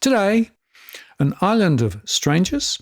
Today, an island of strangers,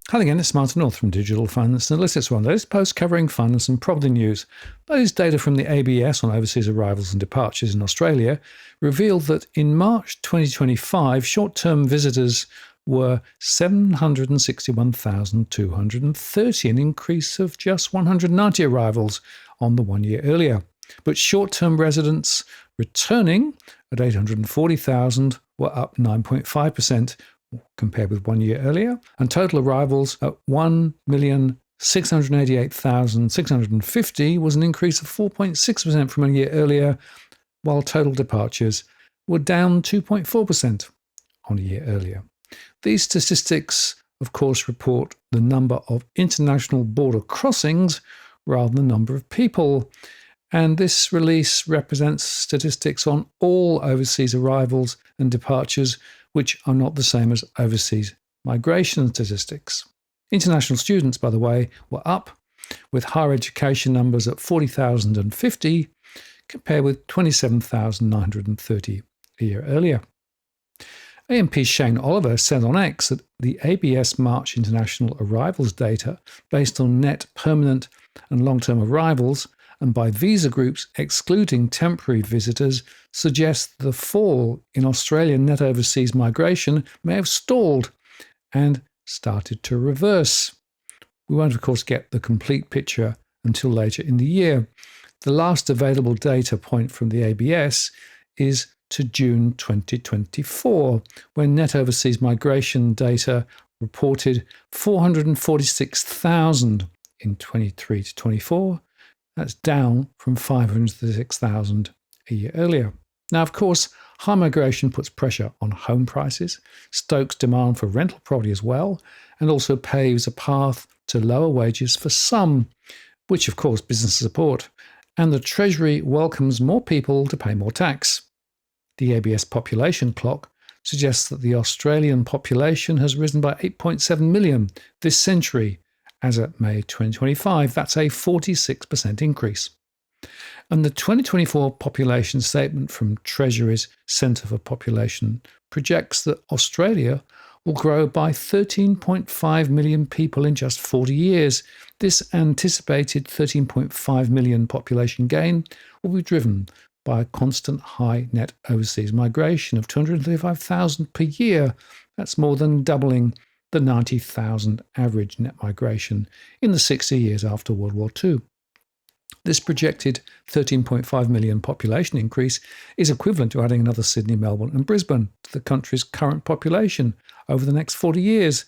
Hello again, it's Martin North from Digital Finance Analytics. One latest post covering finance and property news. Latest data from the ABS on overseas arrivals and departures in Australia revealed that in March 2025, short-term visitors were 761,230, an increase of just 190 arrivals on the 1 year earlier. But short-term residents returning at 840,000 were up 9.5%. Compared with 1 year earlier, and total arrivals at 1,688,650 was an increase of 4.6% from a year earlier, while total departures were down 2.4% on a year earlier. These statistics, of course, report the number of international border crossings rather than the number of people. And this release represents statistics on all overseas arrivals and departures, which are not the same as overseas migration statistics. International students, by the way, were up, with higher education numbers at 40,050 compared with 27,930 a year earlier. AMP's Shane Oliver said on X that the ABS March international arrivals data, based on net permanent and long-term arrivals, and by visa groups excluding temporary visitors, suggests the fall in Australian net overseas migration may have stalled and started to reverse. We won't, of course, get the complete picture until later in the year. The last available data point from the ABS is to June 2024, when net overseas migration data reported 446,000 in 23 to 24. That's down from 536,000 a year earlier. Now, of course, high migration puts pressure on home prices, stokes demand for rental property as well, and also paves a path to lower wages for some, which, of course, businesses support. And the Treasury welcomes more people to pay more tax. The ABS population clock suggests that the Australian population has risen by 8.7 million this century. As at May 2025, that's a 46% increase. And the 2024 population statement from Treasury's Centre for Population projects that Australia will grow by 13.5 million people in just 40 years. This anticipated 13.5 million population gain will be driven by a constant high net overseas migration of 235,000 per year. That's more than doubling the 90,000 average net migration in the 60 years after World War II. This projected 13.5 million population increase is equivalent to adding another Sydney, Melbourne and Brisbane to the country's current population over the next 40 years.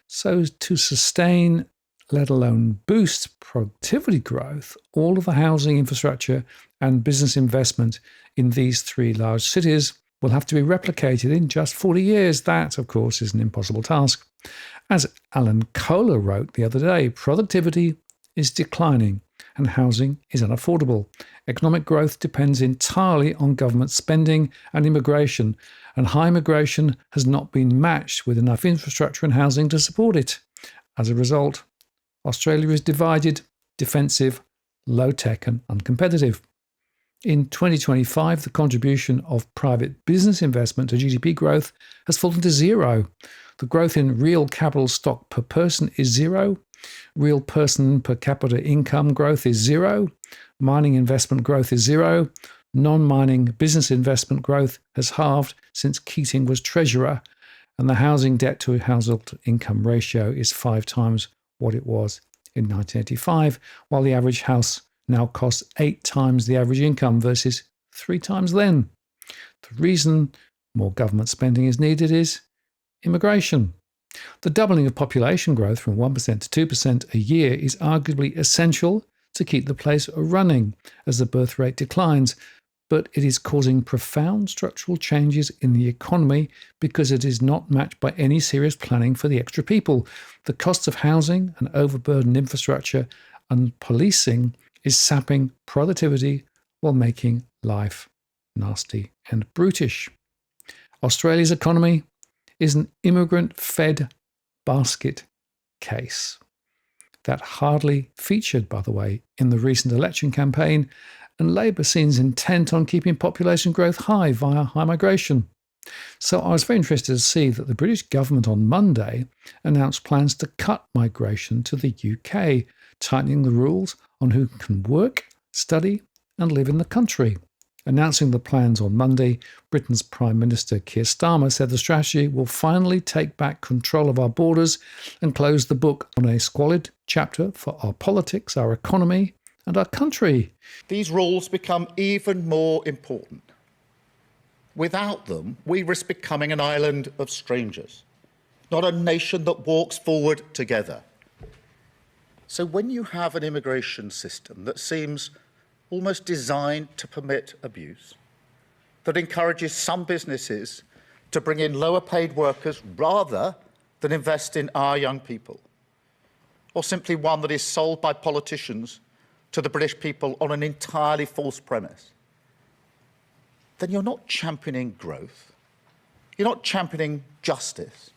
So to sustain, let alone boost productivity growth, all of the housing infrastructure and business investment in these three large cities will have to be replicated in just 40 years. That, of course, is an impossible task. As Alan Kohler wrote the other day, productivity is declining and housing is unaffordable. Economic growth depends entirely on government spending and immigration, and high immigration has not been matched with enough infrastructure and housing to support it. As a result, Australia is divided, defensive, low-tech and uncompetitive. In 2025, the contribution of private business investment to GDP growth has fallen to zero. The growth in real capital stock per person is zero. Real person per capita income growth is zero. Mining investment growth is zero. Non-mining business investment growth has halved since Keating was treasurer. And the housing debt to household income ratio is 5 times what it was in 1985, while the average house now costs 8 times the average income versus 3 times then. The reason more government spending is needed is immigration. The doubling of population growth from 1% to 2% a year is arguably essential to keep the place running as the birth rate declines, but it is causing profound structural changes in the economy because it is not matched by any serious planning for the extra people. The costs of housing and overburdened infrastructure and policing is sapping productivity while making life nasty and brutish. Australia's economy is an immigrant-fed basket case. That hardly featured, by the way, in the recent election campaign, and Labour seems intent on keeping population growth high via high migration. So I was very interested to see that the British government on Monday announced plans to cut migration to the UK, tightening the rules on who can work, study, and live in the country. Announcing the plans on Monday, Britain's Prime Minister Keir Starmer said the strategy will finally take back control of our borders and close the book on a squalid chapter for our politics, our economy, and our country. These rules become even more important. Without them, we risk becoming an island of strangers, not a nation that walks forward together. So when you have an immigration system that seems almost designed to permit abuse, that encourages some businesses to bring in lower paid workers rather than invest in our young people, or simply one that is sold by politicians to the British people on an entirely false premise, then you're not championing growth, you're not championing justice,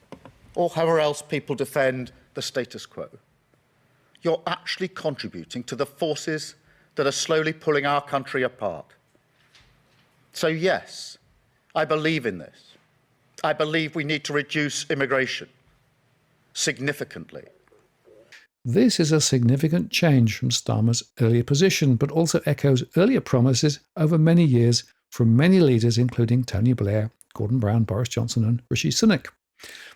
or however else people defend the status quo. You're actually contributing to the forces that are slowly pulling our country apart. So yes, I believe in this. I believe we need to reduce immigration significantly. This is a significant change from Starmer's earlier position, but also echoes earlier promises over many years from many leaders, including Tony Blair, Gordon Brown, Boris Johnson, and Rishi Sunak.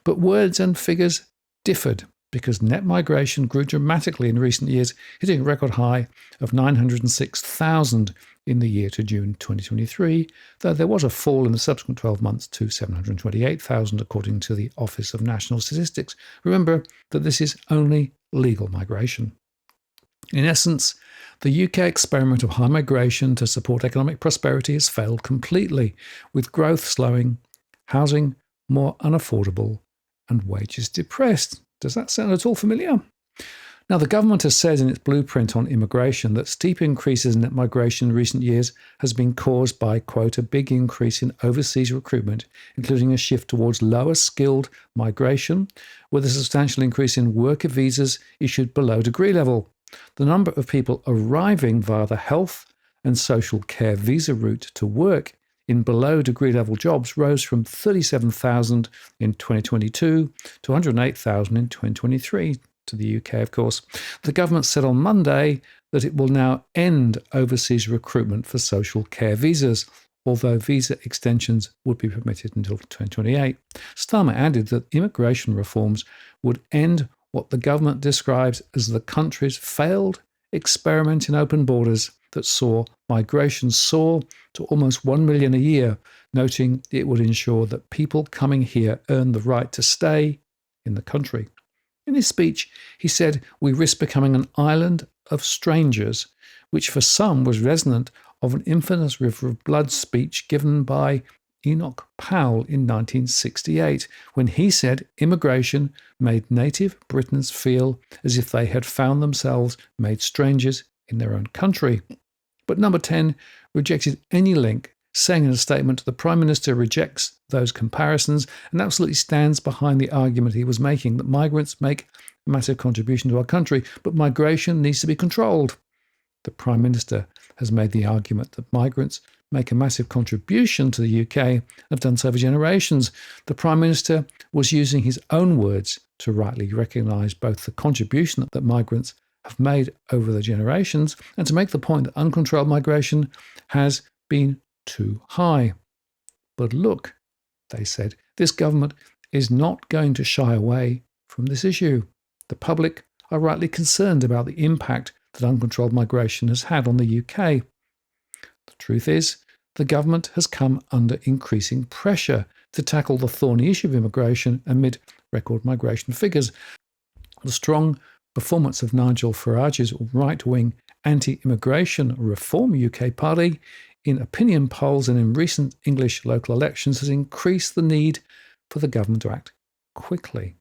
But words and figures differed because net migration grew dramatically in recent years, hitting a record high of 906,000 in the year to June 2023, though there was a fall in the subsequent 12 months to 728,000, according to the Office of National Statistics. Remember that this is only legal migration. In essence, the UK experiment of high migration to support economic prosperity has failed completely, with growth slowing, housing more unaffordable, and wages depressed. Does that sound at all familiar? Now, the government has said in its blueprint on immigration that steep increases in net migration in recent years has been caused by, quote, a big increase in overseas recruitment, including a shift towards lower skilled migration, with a substantial increase in worker visas issued below degree level. The number of people arriving via the health and social care visa route to work in below degree level jobs rose from 37,000 in 2022 to 108,000 in 2023. To the UK, of course. The government said on Monday that it will now end overseas recruitment for social care visas, although visa extensions would be permitted until 2028. Starmer added that immigration reforms would end what the government describes as the country's failed experiment in open borders that saw migration soar to almost 1 million a year, noting it would ensure that people coming here earn the right to stay in the country. In his speech, he said, "We risk becoming an island of strangers," which for some was resonant of an infamous River of Blood speech given by Enoch Powell in 1968, when he said immigration made native Britons feel as if they had found themselves made strangers in their own country. But Number 10 rejected any link, saying in a statement, the Prime Minister rejects those comparisons and absolutely stands behind the argument he was making that migrants make a massive contribution to our country, but migration needs to be controlled. The Prime Minister has made the argument that migrants make a massive contribution to the UK and have done so for generations. The Prime Minister was using his own words to rightly recognise both the contribution that migrants have made over the generations and to make the point that uncontrolled migration has been too high. But look, they said, this government is not going to shy away from this issue. The public are rightly concerned about the impact that uncontrolled migration has had on the UK. The truth is, the government has come under increasing pressure to tackle the thorny issue of immigration amid record migration figures. The strong performance of Nigel Farage's right-wing anti-immigration Reform UK party in opinion polls and in recent English local elections has increased the need for the government to act quickly.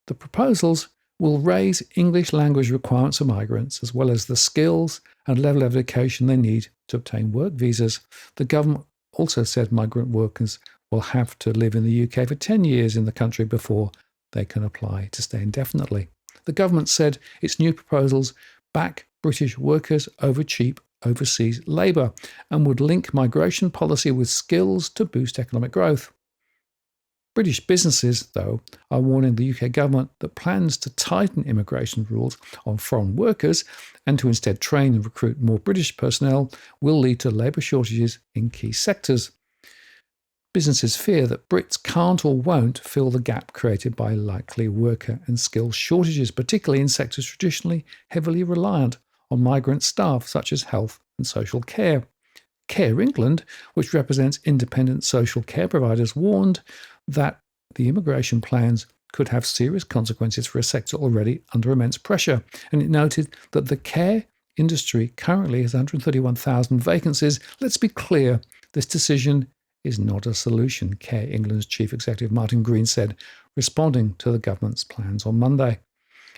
The proposals will raise English language requirements for migrants, as well as the skills and level of education they need to obtain work visas. The government also said migrant workers will have to live in the UK for 10 years in the country before they can apply to stay indefinitely. The government said its new proposals back British workers over cheap overseas labour and would link migration policy with skills to boost economic growth. British businesses, though, are warning the UK government that plans to tighten immigration rules on foreign workers and to instead train and recruit more British personnel will lead to labour shortages in key sectors. Businesses fear that Brits can't or won't fill the gap created by likely worker and skill shortages, particularly in sectors traditionally heavily reliant on migrant staff, such as health and social care. Care England, which represents independent social care providers, warned that the immigration plans could have serious consequences for a sector already under immense pressure. And it noted that the care industry currently has 131,000 vacancies. Let's be clear, this decision is not a solution, Care England's chief executive Martin Green said, responding to the government's plans on Monday.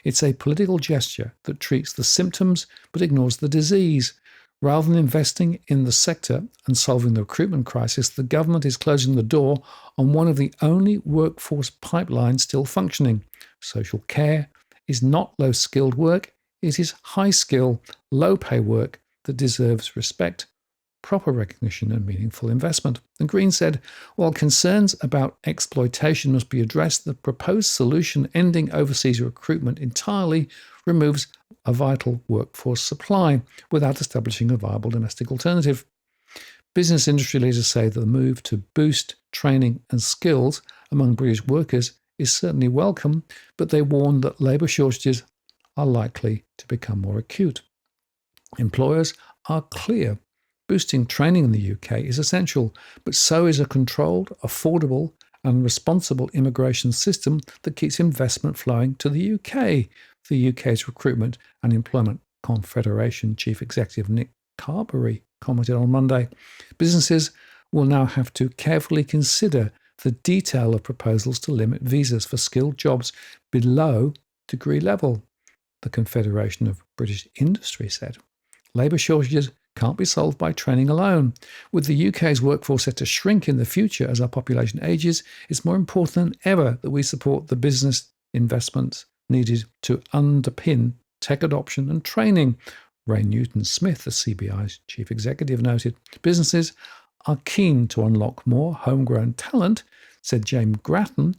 It's a political gesture that treats the symptoms but ignores the disease. Rather than investing in the sector and solving the recruitment crisis, the government is closing the door on one of the only workforce pipelines still functioning. Social care is not low-skilled work. It is high-skill, low-pay work that deserves respect, proper recognition and meaningful investment. And Green said, while concerns about exploitation must be addressed, the proposed solution ending overseas recruitment entirely removes a vital workforce supply without establishing a viable domestic alternative. Business industry leaders say that the move to boost training and skills among British workers is certainly welcome, but they warn that labour shortages are likely to become more acute. Employers are clear. Boosting training in the UK is essential, but so is a controlled, affordable and responsible immigration system that keeps investment flowing to the UK. The UK's Recruitment and Employment Confederation Chief Executive Nick Carberry commented on Monday. Businesses will now have to carefully consider the detail of proposals to limit visas for skilled jobs below degree level, the Confederation of British Industry said. Labour shortages can't be solved by training alone. With the UK's workforce set to shrink in the future as our population ages, it's more important than ever that we support the business investments needed to underpin tech adoption and training. Ray Newton-Smith, the CBI's chief executive, noted, businesses are keen to unlock more homegrown talent, said James Grattan,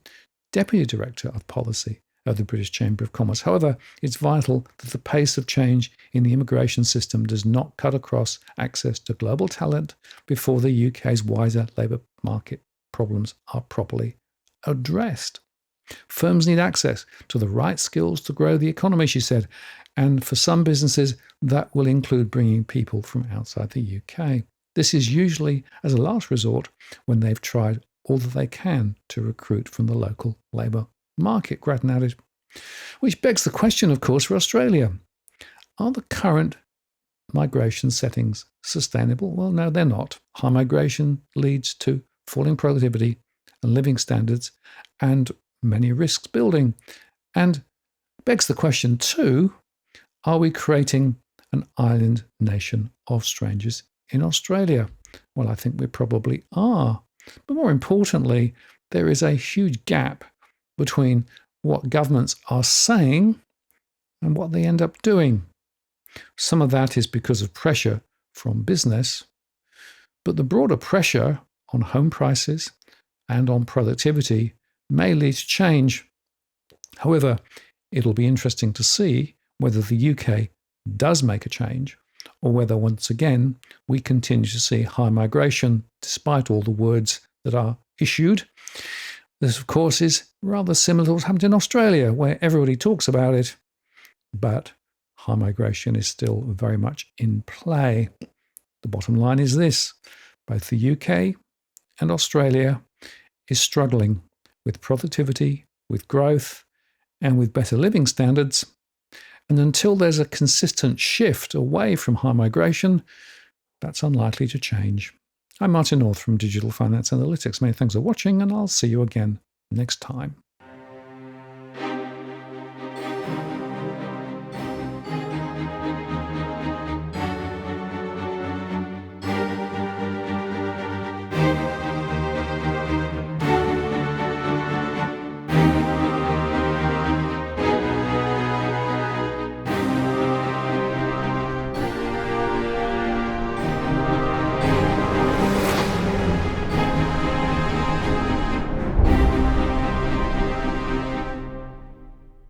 deputy director of policy of the British Chamber of Commerce. However, it's vital that the pace of change in the immigration system does not cut across access to global talent before the UK's wider labour market problems are properly addressed. Firms need access to the right skills to grow the economy, she said, and for some businesses, that will include bringing people from outside the UK. This is usually as a last resort when they've tried all that they can to recruit from the local labour market, Grattan added. Which begs the question, of course, for Australia. Are the current migration settings sustainable? Well, no, they're not. High migration leads to falling productivity and living standards and many risks building. And begs the question too, are we creating an island nation of strangers in Australia? Well, I think we probably are. But more importantly, there is a huge gap between what governments are saying and what they end up doing. Some of that is because of pressure from business, but the broader pressure on home prices and on productivity may lead to change. However, it'll be interesting to see whether the UK does make a change or whether once again we continue to see high migration despite all the words that are issued. This, of course, is rather similar to what's happened in Australia, where everybody talks about it, but high migration is still very much in play. The bottom line is this: both the UK and Australia is struggling with productivity, with growth, and with better living standards. And until there's a consistent shift away from high migration, that's unlikely to change. I'm Martin North from Digital Finance Analytics. Many thanks for watching, and I'll see you again next time.